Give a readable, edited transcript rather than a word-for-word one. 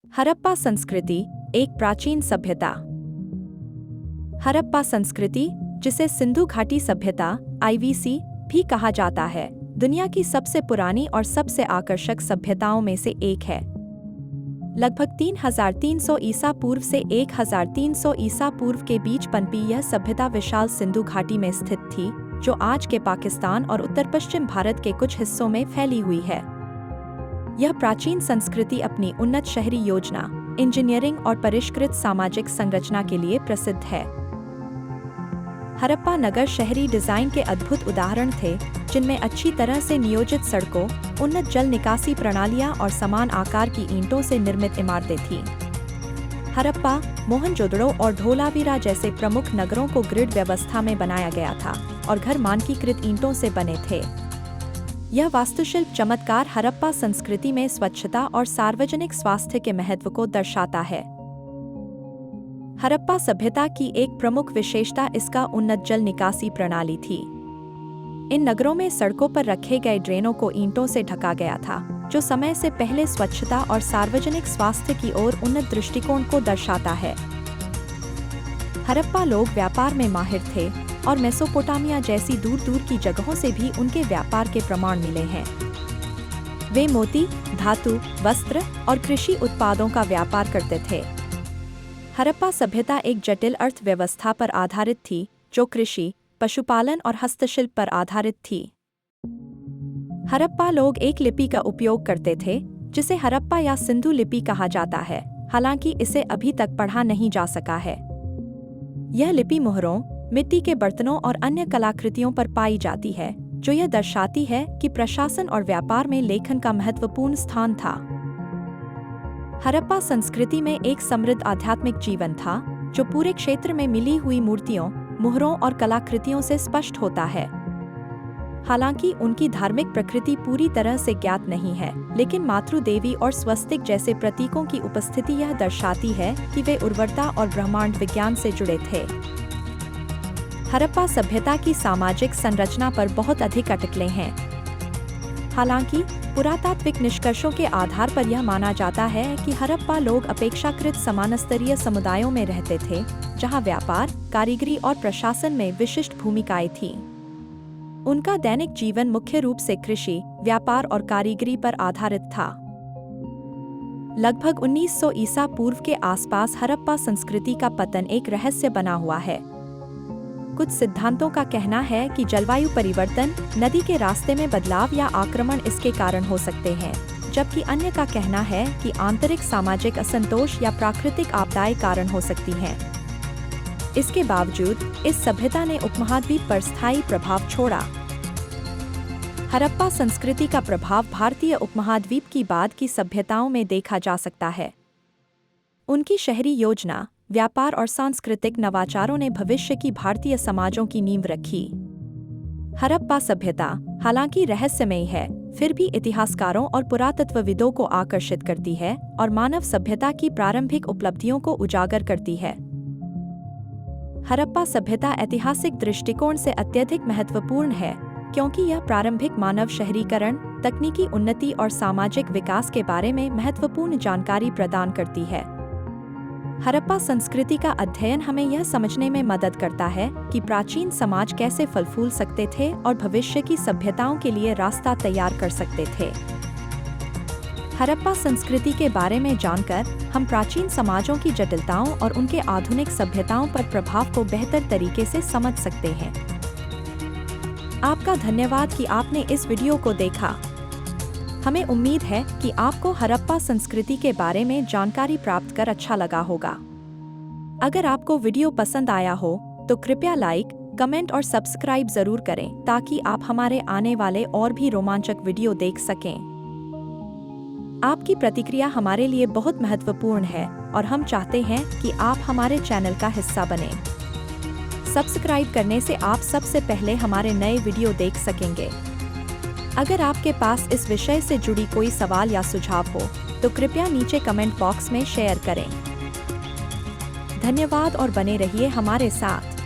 हड़प्पा संस्कृति एक प्राचीन सभ्यता। हड़प्पा संस्कृति, जिसे सिंधु घाटी सभ्यता (IVC) भी कहा जाता है, दुनिया की सबसे पुरानी और सबसे आकर्षक सभ्यताओं में से एक है। लगभग 3300 ईसा पूर्व से 1300 ईसा पूर्व के बीच पनपी यह सभ्यता विशाल सिंधु घाटी में स्थित थी, जो आज के पाकिस्तान और उत्तर पश्चिम भारत के कुछ हिस्सों में फैली हुई है। यह प्राचीन संस्कृति अपनी उन्नत शहरी योजना, इंजीनियरिंग और परिष्कृत सामाजिक संरचना के लिए प्रसिद्ध है। हड़प्पा नगर शहरी डिजाइन के अद्भुत उदाहरण थे, जिनमें अच्छी तरह से नियोजित सड़कों, उन्नत जल निकासी प्रणालियां और समान आकार की ईंटों से निर्मित इमारतें थीं। हड़प्पा, मोहनजोदड़ो और धोलावीरा जैसे प्रमुख नगरों को ग्रिड व्यवस्था में बनाया गया था और घर मानकीकृत ईंटों से बने थे। यह वास्तुशिल्प चमत्कार हड़प्पा संस्कृति में स्वच्छता और सार्वजनिक स्वास्थ्य के महत्व को दर्शाता है। हड़प्पा सभ्यता की एक प्रमुख विशेषता इसका उन्नत जल निकासी प्रणाली थी। इन नगरों में सड़कों पर रखे गए ड्रेनों को ईंटों से ढका गया था, जो समय से पहले स्वच्छता और सार्वजनिक स्वास्थ्य की ओर उन्नत दृष्टिकोण को दर्शाता है। हड़प्पा लोग व्यापार में माहिर थे और मेसोपोटामिया जैसी दूर दूर की जगहों से भी उनके व्यापार के प्रमाण मिले हैं। वे मोती, धातु, वस्त्र और कृषि उत्पादों का व्यापार करते थे। हड़प्पा सभ्यता एक जटिल अर्थव्यवस्था पर आधारित थी, जो कृषि, पशुपालन और हस्तशिल्प पर आधारित थी। हड़प्पा लोग एक लिपि का उपयोग करते थे, जिसे हड़प्पा या सिंधु लिपि कहा जाता है, हालांकि इसे अभी तक पढ़ा नहीं जा सका है। यह लिपि मोहरों, मिट्टी के बर्तनों और अन्य कलाकृतियों पर पाई जाती है, जो यह दर्शाती है कि प्रशासन और व्यापार में लेखन का महत्वपूर्ण स्थान था। हड़प्पा संस्कृति में एक समृद्ध आध्यात्मिक जीवन था, जो पूरे क्षेत्र में मिली हुई मूर्तियों, मुहरों और कलाकृतियों से स्पष्ट होता है। हालांकि उनकी धार्मिक प्रकृति पूरी तरह से ज्ञात नहीं है, लेकिन मातृदेवी और स्वस्तिक जैसे प्रतीकों की उपस्थिति यह दर्शाती है कि वे उर्वरता और ब्रह्मांड विज्ञान से जुड़े थे। हड़प्पा सभ्यता की सामाजिक संरचना पर बहुत अधिक अटकलें हैं। हालांकि पुरातात्विक निष्कर्षों के आधार पर यह माना जाता है कि हड़प्पा लोग अपेक्षाकृत समानस्तरीय समुदायों में रहते थे, जहां व्यापार, कारीगरी और प्रशासन में विशिष्ट भूमिकाएं थीं। उनका दैनिक जीवन मुख्य रूप से कृषि, व्यापार और कारीगरी पर आधारित था। लगभग 1900 ईसा पूर्व के आसपास हड़प्पा संस्कृति का पतन एक रहस्य बना हुआ है। कुछ सिद्धांतों का कहना है कि जलवायु परिवर्तन, नदी के रास्ते में बदलाव या आक्रमण इसके कारण हो सकते हैं, जबकि अन्य का कहना है कि आंतरिक सामाजिक असंतोष या प्राकृतिक आपदाएं कारण हो सकती हैं। इसके बावजूद इस सभ्यता ने उपमहाद्वीप पर स्थायी प्रभाव छोड़ा। हड़प्पा संस्कृति का प्रभाव भारतीय उपमहाद्वीप की बाद की सभ्यताओं में देखा जा सकता है। उनकी शहरी योजना, व्यापार और सांस्कृतिक नवाचारों ने भविष्य की भारतीय समाजों की नींव रखी। हड़प्पा सभ्यता, हालांकि रहस्यमयी है, फिर भी इतिहासकारों और पुरातत्वविदों को आकर्षित करती है और मानव सभ्यता की प्रारंभिक उपलब्धियों को उजागर करती है। हड़प्पा सभ्यता ऐतिहासिक दृष्टिकोण से अत्यधिक महत्वपूर्ण है, क्योंकि यह प्रारंभिक मानव शहरीकरण, तकनीकी उन्नति और सामाजिक विकास के बारे में महत्वपूर्ण जानकारी प्रदान करती है। हड़प्पा संस्कृति का अध्ययन हमें यह समझने में मदद करता है कि प्राचीन समाज कैसे फल फूल सकते थे और भविष्य की सभ्यताओं के लिए रास्ता तैयार कर सकते थे। हड़प्पा संस्कृति के बारे में जानकर हम प्राचीन समाजों की जटिलताओं और उनके आधुनिक सभ्यताओं पर प्रभाव को बेहतर तरीके से समझ सकते हैं। आपका धन्यवाद कि आपने इस वीडियो को देखा। हमें उम्मीद है कि आपको हड़प्पा संस्कृति के बारे में जानकारी प्राप्त कर अच्छा लगा होगा। अगर आपको वीडियो पसंद आया हो तो कृपया लाइक, कमेंट और सब्सक्राइब जरूर करें, ताकि आप हमारे आने वाले और भी रोमांचक वीडियो देख सकें। आपकी प्रतिक्रिया हमारे लिए बहुत महत्वपूर्ण है और हम चाहते हैं कि आप हमारे चैनल का हिस्सा बनें। सब्सक्राइब करने से आप सबसे पहले हमारे नए वीडियो देख सकेंगे। अगर आपके पास इस विषय से जुड़ी कोई सवाल या सुझाव हो तो कृपया नीचे कमेंट बॉक्स में शेयर करें। धन्यवाद और बने रहिए हमारे साथ।